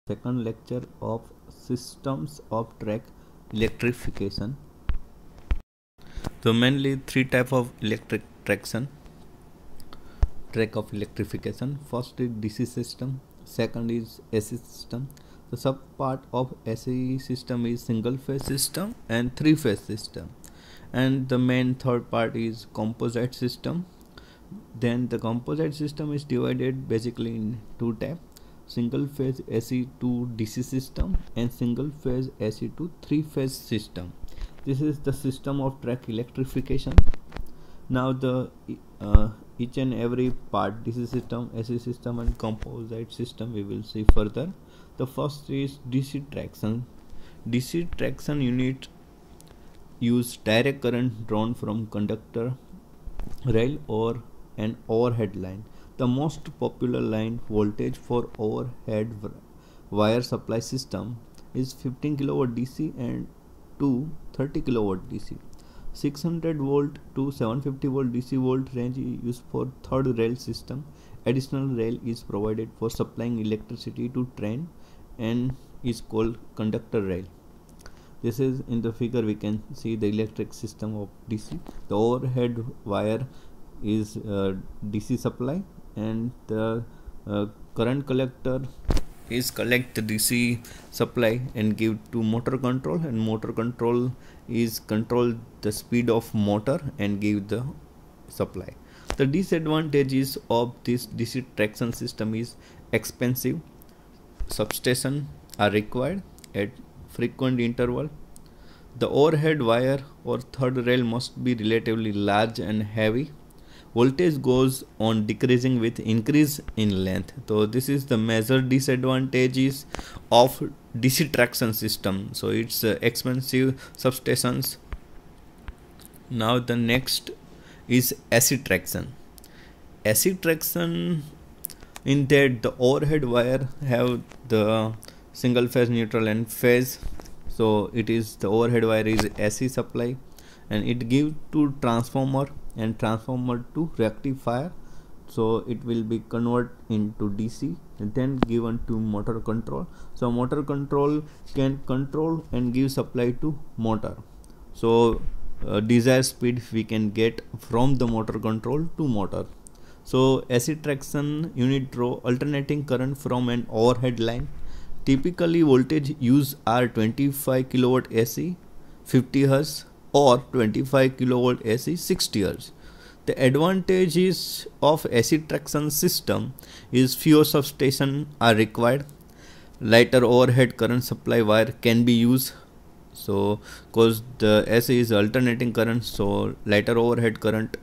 Second lecture of systems of track electrification. So mainly three type of electric traction track of electrification. First is DC system, second is AC system. The sub part of AC system is single phase system and three phase system, and the main third part is composite system. Then the composite system is divided basically in two types: single phase AC to DC system and single phase AC to three phase system. This is the system of track electrification. Now the each and every part, DC system, AC system and composite system, we will see further. The first is DC traction. DC traction unit use direct current drawn from conductor, rail or an overhead line. The most popular line voltage for overhead wire supply system is 15 kV DC and to 30 kV DC. 600 volt to 750 volt DC volt range is used for third rail system. Additional rail is provided for supplying electricity to train and is called conductor rail. This is in the figure we can see the electric system of DC. The overhead wire is DC supply, and the current collector is collect the DC supply and give to motor control, and motor control is control the speed of motor and give the supply. The disadvantages of this DC traction system is expensive. Substation are required at frequent interval. The overhead wire or third rail must be relatively large and heavy. Voltage goes on decreasing with increase in length. So this is the major disadvantages of DC traction system. So it's expensive substations. Now the next is AC traction. AC traction, in that the overhead wire have the single phase, neutral and phase. So it is the overhead wire is AC supply, and it give to transformer and transformer to rectifier. So it will be convert into DC and then given to motor control. So motor control can control and give supply to motor. So desired speed we can get from the motor control to motor. So AC traction unit draw alternating current from an overhead line. Typically voltage used are 25 kV AC 50 Hz or 25 kV AC 60 Hz. The advantages of AC traction system is fewer substations are required. Lighter overhead current supply wire can be used. So because the AC is alternating current, so lighter overhead current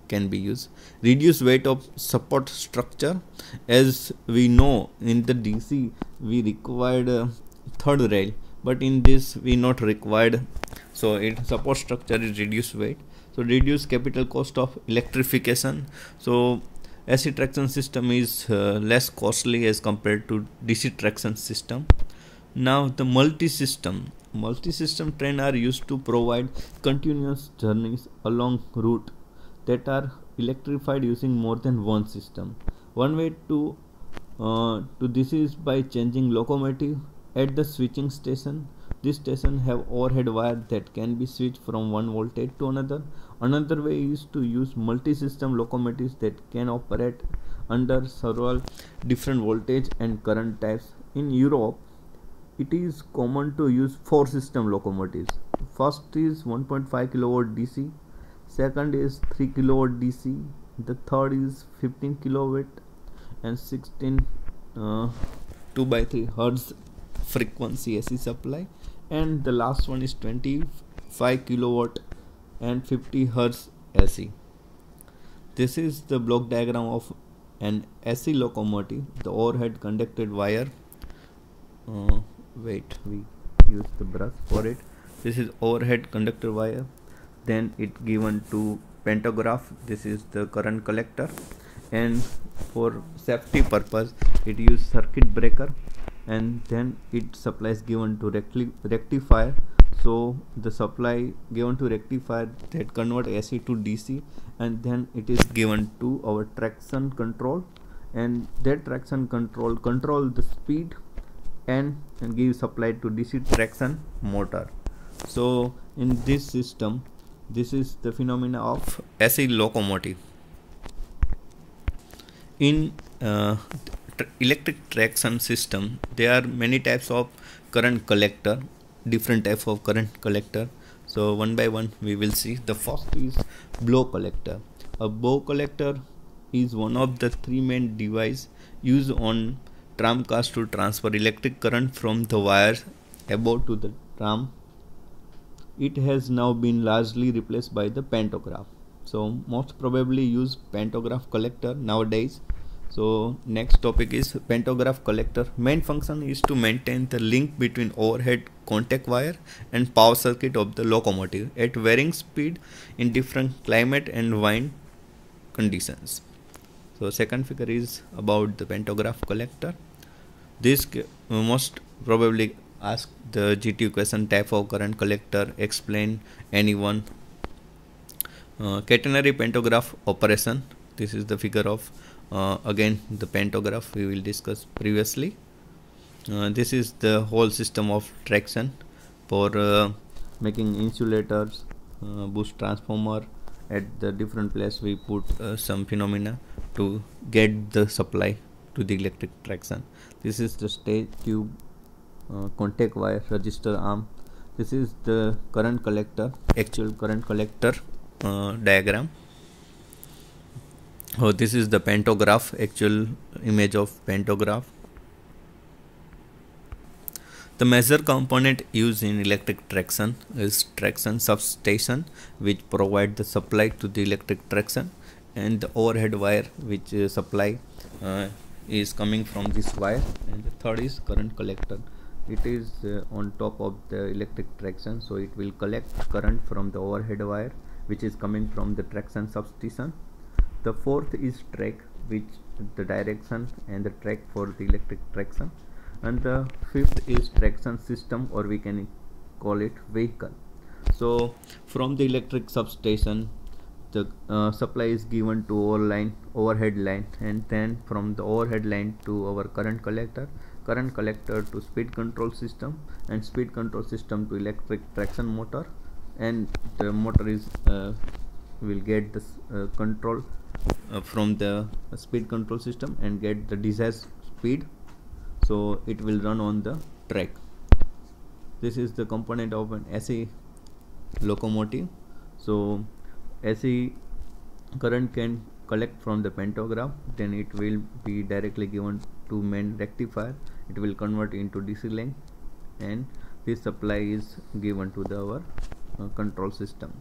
can be used. Reduce weight of support structure. As we know, in the DC we required third rail, but in this we not required. So it support structure is reduced weight. So reduce capital cost of electrification. So AC traction system is less costly as compared to DC traction system. Now the multi-system train are used to provide continuous journeys along route that are electrified using more than one system. One way to this is by changing locomotive at the switching station. This station have overhead wire that can be switched from one voltage to another. Another way is to use multi-system locomotives that can operate under several different voltage and current types. In Europe, it is common to use 4 system locomotives. First is 1.5 kV DC, second is 3 kV DC, the third is 15 kV and 16 2/3 Hz frequency AC supply, and the last one is 25 kV and 50 Hz AC. This is the block diagram of an AC locomotive. The overhead conducted wire, wait, we use the brush for it. This is overhead conductor wire, then it given to pantograph. This is the current collector, and for safety purpose it use circuit breaker, and then it supplies given to rectifier. So the supply given to rectifier that convert AC to DC, and then it is given to our traction control, and that traction control the speed and give supply to DC traction motor. So in this system, this is the phenomena of AC locomotive. In electric traction system, there are many types of current collector, different types of current collector. So one by one we will see. The first is blow collector. A blow collector is one of the three main devices used on tram cars to transfer electric current from the wires above to the tram. It has now been largely replaced by the pantograph. So most probably use pantograph collector nowadays. So next topic is pantograph collector. Main function is to maintain the link between overhead contact wire and power circuit of the locomotive at varying speed in different climate and wind conditions. So second figure is about the pantograph collector. This most probably ask the GTU question: type of current collector, explain anyone. Catenary pantograph operation. This is the figure of again the pantograph we will discuss previously. This is the whole system of traction for making insulators, boost transformer. At the different place we put some phenomena to get the supply to the electric traction. This is the stage tube, contact wire, resistor arm. This is the current collector, actual current collector diagram. Oh, this is the pantograph, actual image of pantograph. The major component used in electric traction is traction substation, which provide the supply to the electric traction, and the overhead wire, which supply is coming from this wire. And the third is current collector. It is on top of the electric traction, so it will collect current from the overhead wire, which is coming from the traction substation. The fourth is track, which the direction and the track for the electric traction. And the fifth is traction system, or we can call it vehicle. So from the electric substation, the supply is given to overhead line, and then from the overhead line to our current collector to speed control system, and speed control system to electric traction motor, and the motor is will get this control from the speed control system and get the desired speed, so it will run on the track. This is the component of an AC locomotive. So AC current can collect from the pantograph, then it will be directly given to main rectifier. It will convert into DC link, and this supply is given to our control system.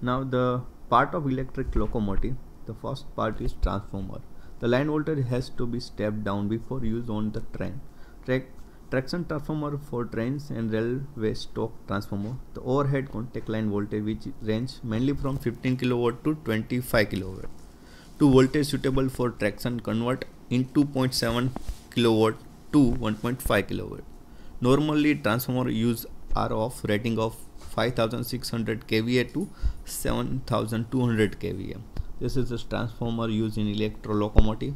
Now the part of electric locomotive, the first part is transformer. The line voltage has to be stepped down before use on the train. Traction transformer for trains and railway stock transformer. The overhead contact line voltage, which range mainly from 15 kW to 25 kW. To voltage suitable for traction, convert in 2.7 kW to 1.5 kW. Normally transformer use are of rating of 5600 kVA to 7200 kVA. This is the transformer used in electro locomotive.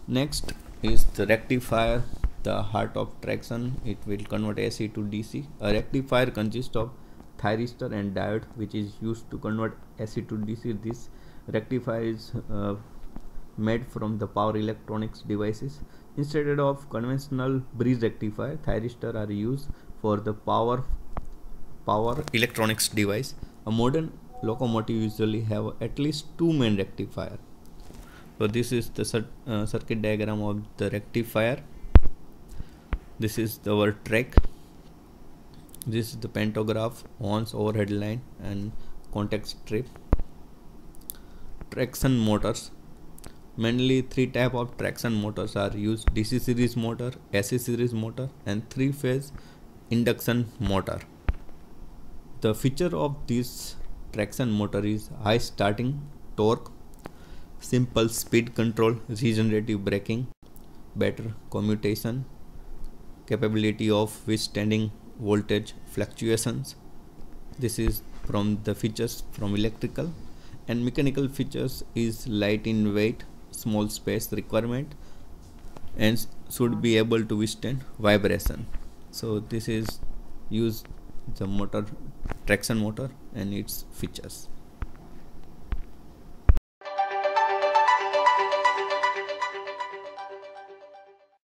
Next is the rectifier, the heart of traction. It will convert AC to DC. A rectifier consists of thyristor and diode, which is used to convert AC to DC. This rectifier is made from the power electronics devices. Instead of conventional bridge rectifier, thyristor are used for the power electronics device. A modern locomotive usually have at least two main rectifier. So this is the circuit diagram of the rectifier. This is our track. This is the pantograph, horns, overhead line, and contact strip. Traction motors. Mainly three type of traction motors are used: DC series motor, AC series motor, and three-phase induction motor. The feature of this traction motor is high starting torque, simple speed control, regenerative braking, better commutation, capability of withstanding voltage fluctuations. This is from the features from electrical. And mechanical features is light in weight, small space requirement, and should be able to withstand vibration. So this is use the motor, traction motor, and its features.